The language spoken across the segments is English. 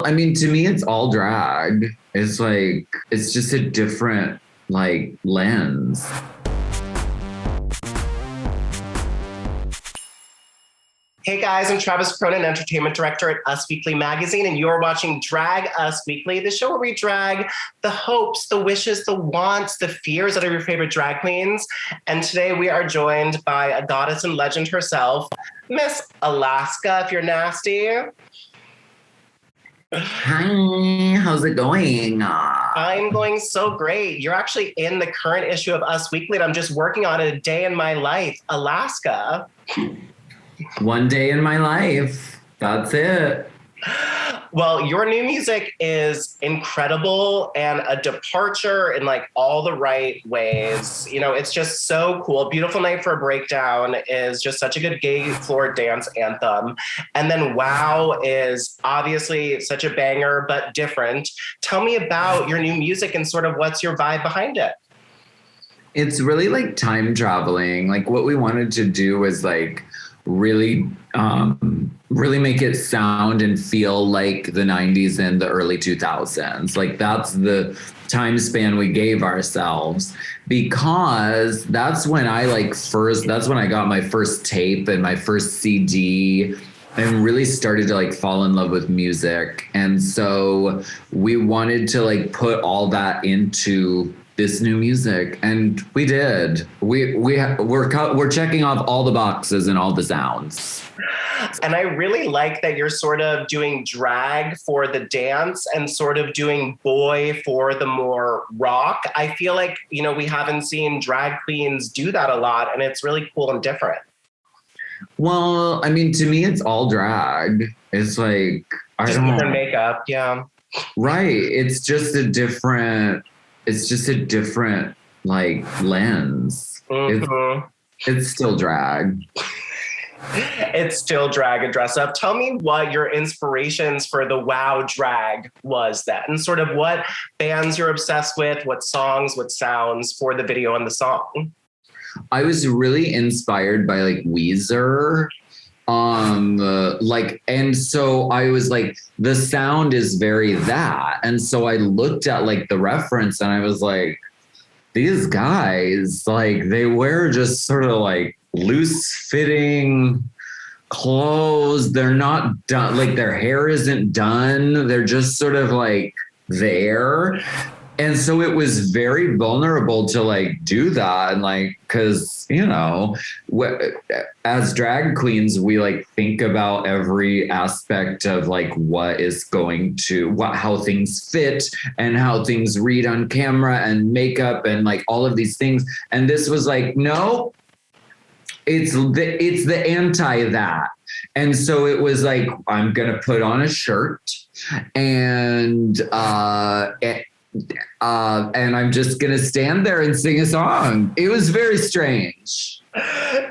I mean, to me, it's all drag. It's like, it's just a different, like, lens. Hey guys, I'm Travis Cronin, Entertainment Director at Us Weekly Magazine, and you're watching Drag Us Weekly, the show where we drag the hopes, the wishes, the wants, the fears of your favorite drag queens. And today we are joined by a goddess and legend herself, Miss Alaska, if you're nasty. Hi, how's it going? I'm going so great. You're actually in the current issue of Us Weekly, and I'm just working on it, A Day in My Life, Alaska. One day in my life. That's it. Well, your new music is incredible and a departure in like all the right ways. You know, it's just so cool. Beautiful Night for a Breakdown is just such a good gay floor dance anthem. And then Wow is obviously such a banger, but different. Tell me about your new music and sort of what's your vibe behind it. It's really like time traveling. Like what we wanted to do was like really make it sound and feel like the 90s and the early 2000s. Like that's the time span we gave ourselves, because that's when I got my first tape and my first CD and really started to like fall in love with music. And so we wanted to like put all that into this new music, and we did. We're checking off all the boxes and all the sounds. And I really like that you're sort of doing drag for the dance and sort of doing boy for the more rock. I feel like, you know, we haven't seen drag queens do that a lot, and it's really cool and different. Well, I mean, to me, it's all drag. It's like, just different makeup, yeah. Right. It's just a different like lens. Mm-hmm. It's still drag. It's still drag and dress up. Tell me what your inspirations for the Wow drag was then, and sort of what bands you're obsessed with, what songs, what sounds for the video and the song. I was really inspired by like Weezer. And so I was like, the sound is very that. And so I looked at like the reference and I was like, these guys, like they wear just sort of like loose fitting clothes. They're not done. Like their hair isn't done. They're just sort of like there. And so it was very vulnerable to like do that. And like, cause you know, as drag queens, we like think about every aspect of like how things fit and how things read on camera and makeup and like all of these things. And this was like, no, it's the anti that. And so it was like, I'm going to put on a shirt and I'm just going to stand there and sing a song. It was very strange.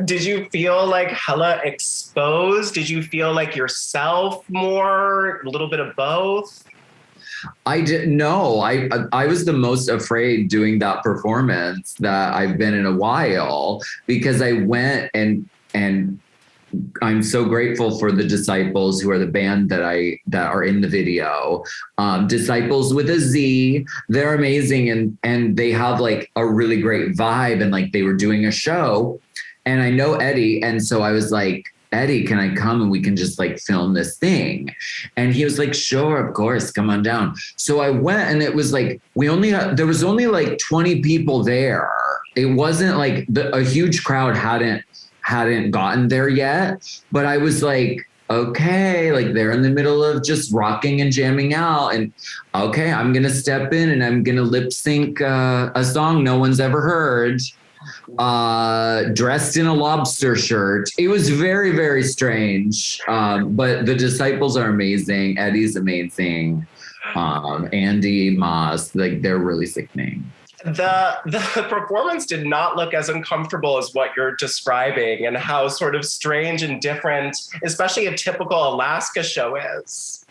Did you feel like hella exposed? Did you feel like yourself more? A little bit of both? I didn't know. I was the most afraid doing that performance that I've been in a while, because I went and I'm so grateful for the Disciples, who are the band that are in the video. Disciples with a Z. They're amazing, and they have like a really great vibe, and like they were doing a show, and I know Eddie, and so I was like, Eddie, can I come and we can just like film this thing? And he was like, sure, of course, come on down. So I went, and it was like there was only like 20 people there. It wasn't like a huge crowd hadn't gotten there yet, but I was like, okay, like they're in the middle of just rocking and jamming out, and okay, I'm gonna step in and I'm gonna lip sync a song no one's ever heard, dressed in a lobster shirt. It was very, very strange, but the Disciples are amazing. Eddie's amazing. Andy, Moss, like they're really sickening. The performance did not look as uncomfortable as what you're describing, and how sort of strange and different, especially a typical Alaska show is.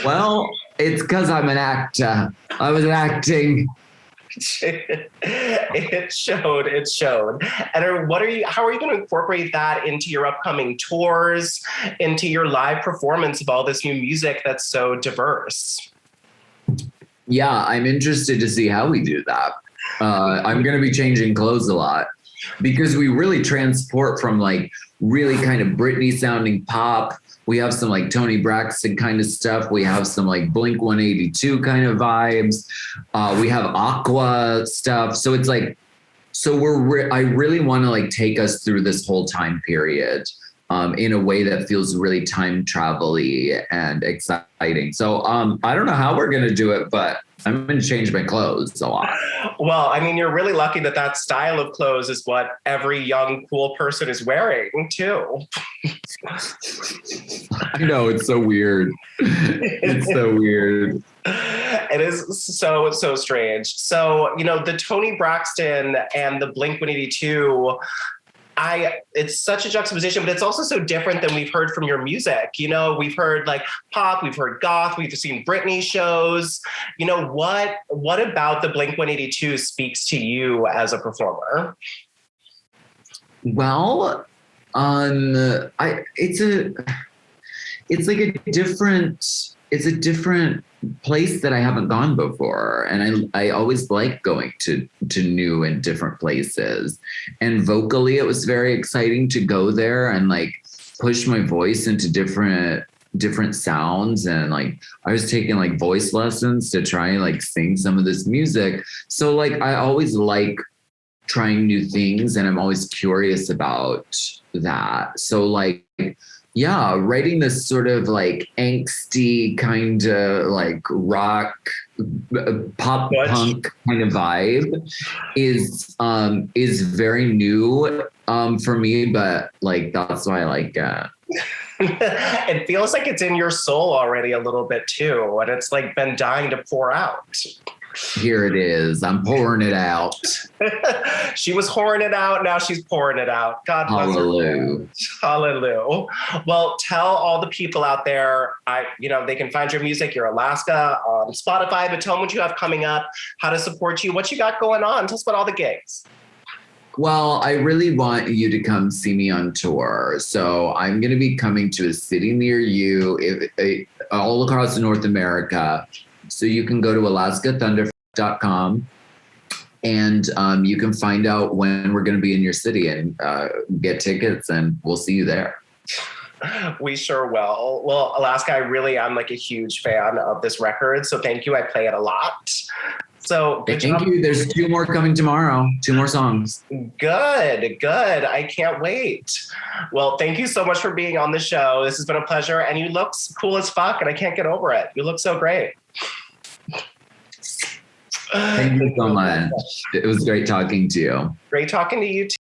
Well, it's because I'm an actor. I was acting. It showed. It showed. And how are you going to incorporate that into your upcoming tours, into your live performance of all this new music that's so diverse? Yeah, I'm interested to see how we do that. I'm going to be changing clothes a lot because we really transport from like really kind of Britney sounding pop. We have some like Toni Braxton kind of stuff. We have some like Blink 182 kind of vibes. We have Aqua stuff. So it's like, I really want to like take us through this whole time period in a way that feels really time travel-y and exciting. So I don't know how we're going to do it, but I'm going to change my clothes a lot. Well, I mean, you're really lucky that style of clothes is what every young, cool person is wearing, too. I know, it's so weird. It's so weird. It is so strange. So, the Toni Braxton and the Blink 182, it's such a juxtaposition, but it's also so different than we've heard from your music. We've heard like pop, we've heard goth, we've seen Britney shows. What about the Blink 182 speaks to you as a performer? Well, it's a different place that I haven't gone before. And I always like going to new and different places. And vocally, it was very exciting to go there and like push my voice into different sounds. And like, I was taking like voice lessons to try and like sing some of this music. So like, I always like trying new things and I'm always curious about that. So like, yeah, writing this sort of like angsty kind of like rock, pop punk kind of vibe is very new for me, but like that's why I like it. It feels like it's in your soul already a little bit too, and it's like been dying to pour out. Here it is. I'm pouring it out. She was whoring it out. Now she's pouring it out. God bless her. Hallelujah. Well, tell all the people out there, they can find your music, your Alaska, on Spotify, but tell them what you have coming up, how to support you, what you got going on. Tell us about all the gigs. Well, I really want you to come see me on tour. So I'm going to be coming to a city near you, all across North America. So you can go to alaskathunder.com and you can find out when we're going to be in your city and get tickets, and we'll see you there. We sure will. Well, Alaska, I really am like a huge fan of this record. So thank you. I play it a lot. So thank you. There's 2 more coming tomorrow. 2 more songs. Good. I can't wait. Well, thank you so much for being on the show. This has been a pleasure. And you look cool as fuck, and I can't get over it. You look so great. Thank you so much. It was great talking to you. Great talking to you too.